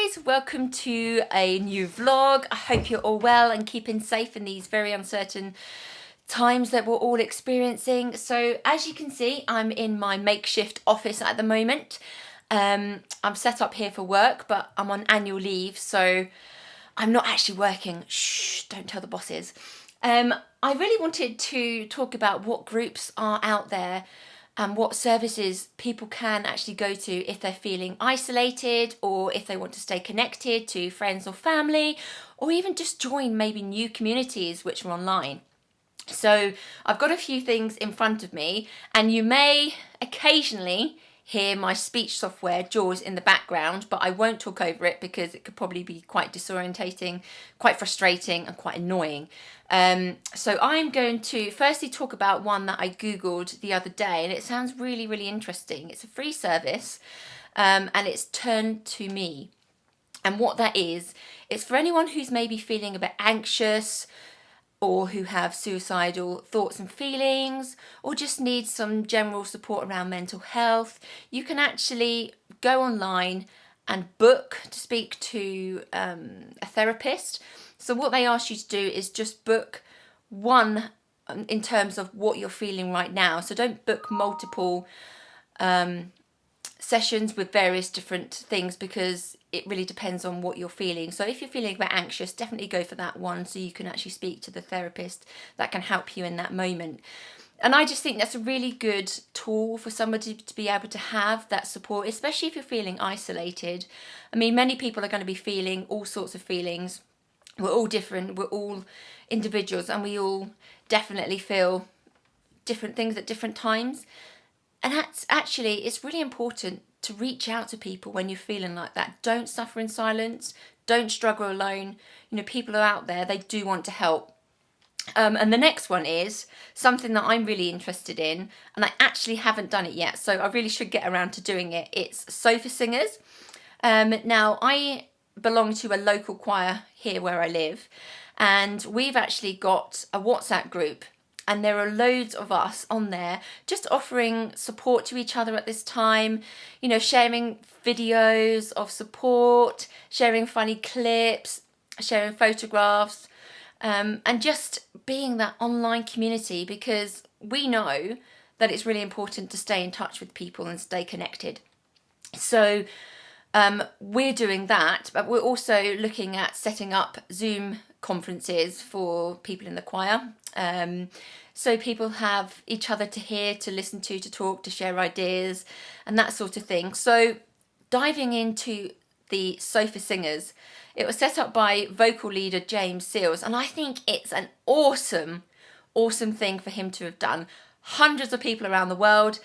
guys, welcome to a new vlog. I hope you're all well and keeping safe in these very uncertain times that we're all experiencing. So as you can see, I'm in my makeshift office at the moment. I'm set up here for work, but I'm on annual leave, so I'm not actually working. Shh, don't tell the bosses. I really wanted to talk about what groups are out there and what services people can actually go to if they're feeling isolated, or if they want to stay connected to friends or family, or even just join maybe new communities which are online. So I've got a few things in front of me, and you may occasionally hear my speech software JAWS in the background, but I won't talk over it because it could probably be quite disorientating, quite frustrating and quite annoying. So I'm going to firstly talk about one that I googled the other day, and it sounds really, really interesting. It's a free service, and it's Turn to Me. And what that is, it's for anyone who's maybe feeling a bit anxious, or who have suicidal thoughts and feelings, or just need some general support around mental health. You can actually go online and book to speak to a therapist. So what they ask you to do is just book one in terms of what you're feeling right now. So don't book multiple sessions with various different things, because it really depends on what you're feeling. So if you're feeling a bit anxious, definitely go for that one, so you can actually speak to the therapist that can help you in that moment. And I just think that's a really good tool for somebody to be able to have that support, especially if you're feeling isolated. I mean, many people are going to be feeling all sorts of feelings. We're all different, we're all individuals, and we all definitely feel different things at different times. And that's actually, it's really important to reach out to people when you're feeling like that. Don't suffer in silence. Don't struggle alone. You know, people are out there, they do want to help. And the next one is something that I'm really interested in, and I actually haven't done it yet, so I really should get around to doing it. It's Sofa Singers. Now, I belong to a local choir here where I live, and we've actually got a WhatsApp group. And there are loads of us on there just offering support to each other at this time, you know, sharing videos of support, sharing funny clips, sharing photographs, and just being that online community, because we know that it's really important to stay in touch with people and stay connected. So we're doing that, but we're also looking at setting up Zoom conferences for people in the choir. So people have each other to hear, to listen to talk, to share ideas and that sort of thing. So diving into the Sofa Singers, it was set up by vocal leader James Seals, and I think it's an awesome thing for him to have done. Hundreds of people around the world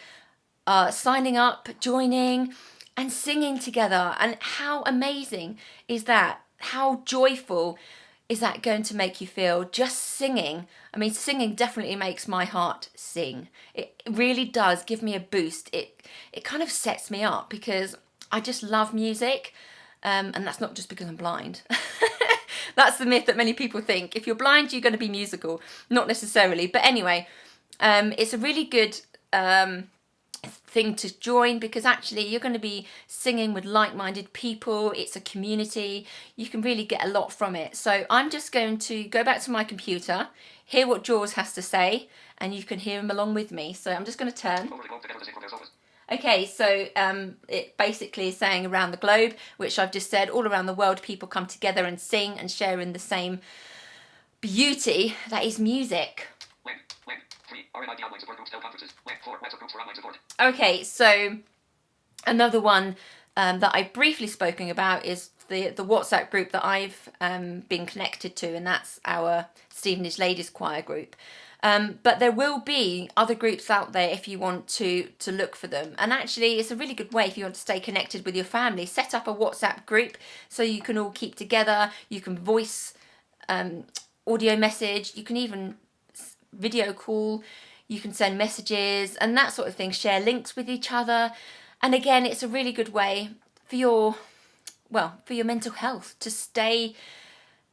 are signing up, joining and singing together. And how amazing is that? How joyful is that going to make you feel, just singing? I mean, singing definitely makes my heart sing. It really does give me a boost. It kind of sets me up, because I just love music, and that's not just because I'm blind. That's the myth that many people think. If you're blind, you're going to be musical. Not necessarily. But anyway, it's a really good thing to join, because actually you're going to be singing with like-minded people. It's a community. You can really get a lot from it. So I'm just going to go back to my computer, hear what JAWS has to say, and you can hear him along with me. So I'm just going to turn. Okay, so it basically is saying around the globe, which I've just said. All around the world, people come together and sing and share in the same beauty that is music. Okay, so another one that I've briefly spoken about is the WhatsApp group that I've been connected to, and that's our Stevenage Ladies Choir group. But there will be other groups out there if you want to look for them. And actually, it's a really good way if you want to stay connected with your family. Set up a WhatsApp group so you can all keep together. You can voice audio message. You can even video call. You can send messages and that sort of thing. Share links with each other. And again, it's a really good way for your mental health, to stay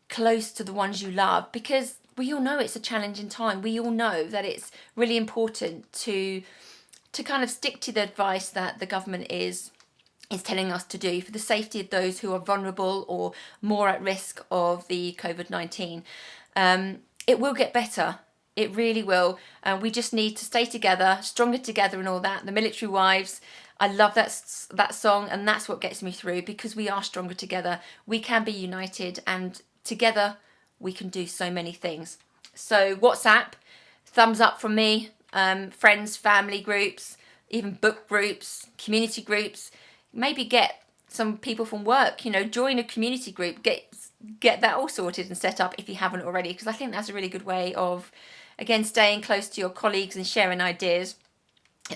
close to the ones you love, because we all know it's a challenging time. We all know that it's really important to kind of stick to the advice that the government is is telling us to do for the safety of those who are vulnerable or more at risk of the COVID-19. It will get better. It really will. We just need to stay together, stronger together and all that. The Military Wives, I love that song, and that's what gets me through, because we are stronger together. We can be united, and together we can do so many things. So WhatsApp, thumbs up from me. Friends, family groups, even book groups, community groups. Maybe get some people from work, join a community group, get that all sorted and set up if you haven't already, because I think that's a really good way of, again, staying close to your colleagues and sharing ideas,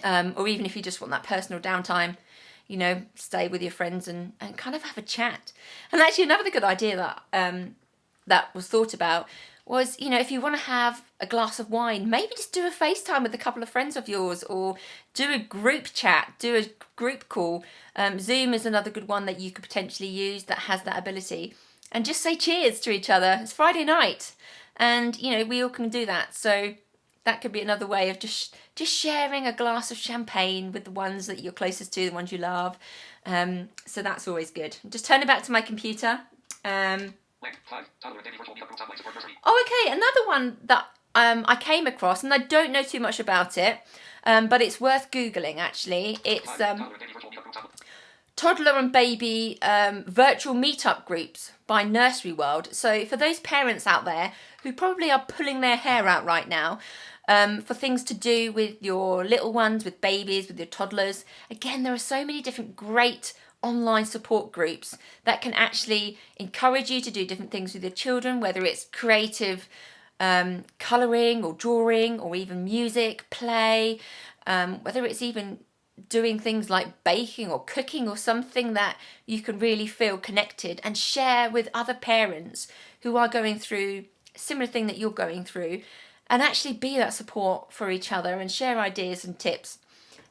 or even if you just want that personal downtime, stay with your friends and kind of have a chat. And actually another good idea that was thought about was, if you want to have a glass of wine, maybe just do a FaceTime with a couple of friends of yours, or do a group chat, do a group call. Zoom is another good one that you could potentially use that has that ability. And just say cheers to each other. It's Friday night, and we all can do that. So that could be another way of just sharing a glass of champagne with the ones that you're closest to, the ones you love. So that's always good. Just turn it back to my computer. Okay, another one that I came across, and I don't know too much about it, but it's worth Googling actually. It's Toddler and Baby virtual meetup groups by Nursery World. So for those parents out there who probably are pulling their hair out right now for things to do with your little ones, with babies, with your toddlers, again, there are so many different great online support groups that can actually encourage you to do different things with your children, whether it's creative colouring or drawing, or even music, play, whether it's even doing things like baking or cooking, or something that you can really feel connected and share with other parents who are going through a similar thing that you're going through, and actually be that support for each other and share ideas and tips.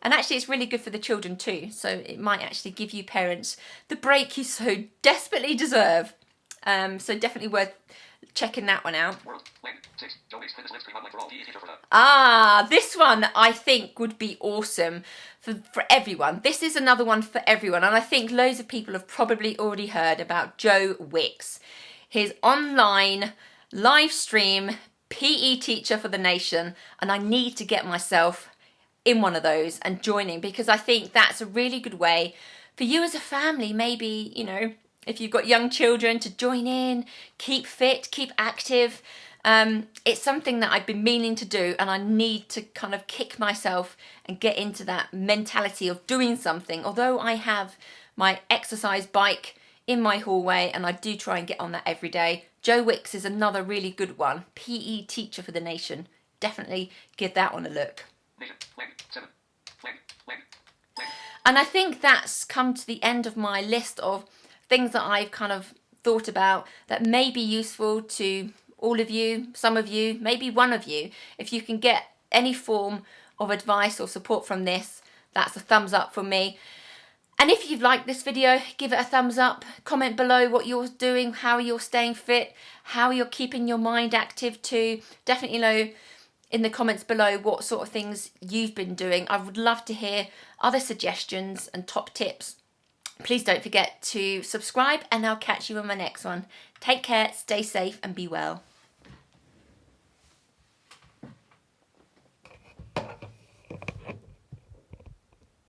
And actually it's really good for the children too, so it might actually give you parents the break you so desperately deserve. So definitely worth checking that one out. This one I think would be awesome for everyone. This is another one for everyone, and I think loads of people have probably already heard about Joe Wicks, his online live stream PE teacher for the nation, and I need to get myself in one of those and joining, because I think that's a really good way for you as a family, maybe, if you've got young children, to join in, keep fit, keep active. It's something that I've been meaning to do, and I need to kind of kick myself and get into that mentality of doing something. Although I have my exercise bike in my hallway and I do try and get on that every day, Joe Wicks is another really good one. PE teacher for the nation. Definitely give that one a look. And I think that's come to the end of my list of things that I've kind of thought about that may be useful to all of you, some of you, maybe one of you. If you can get any form of advice or support from this, that's a thumbs up for me. And if you've liked this video, give it a thumbs up. Comment below what you're doing, how you're staying fit, how you're keeping your mind active too. Definitely know in the comments below what sort of things you've been doing. I would love to hear other suggestions and top tips. Please don't forget to subscribe, and I'll catch you on my next one. Take care, stay safe and be well.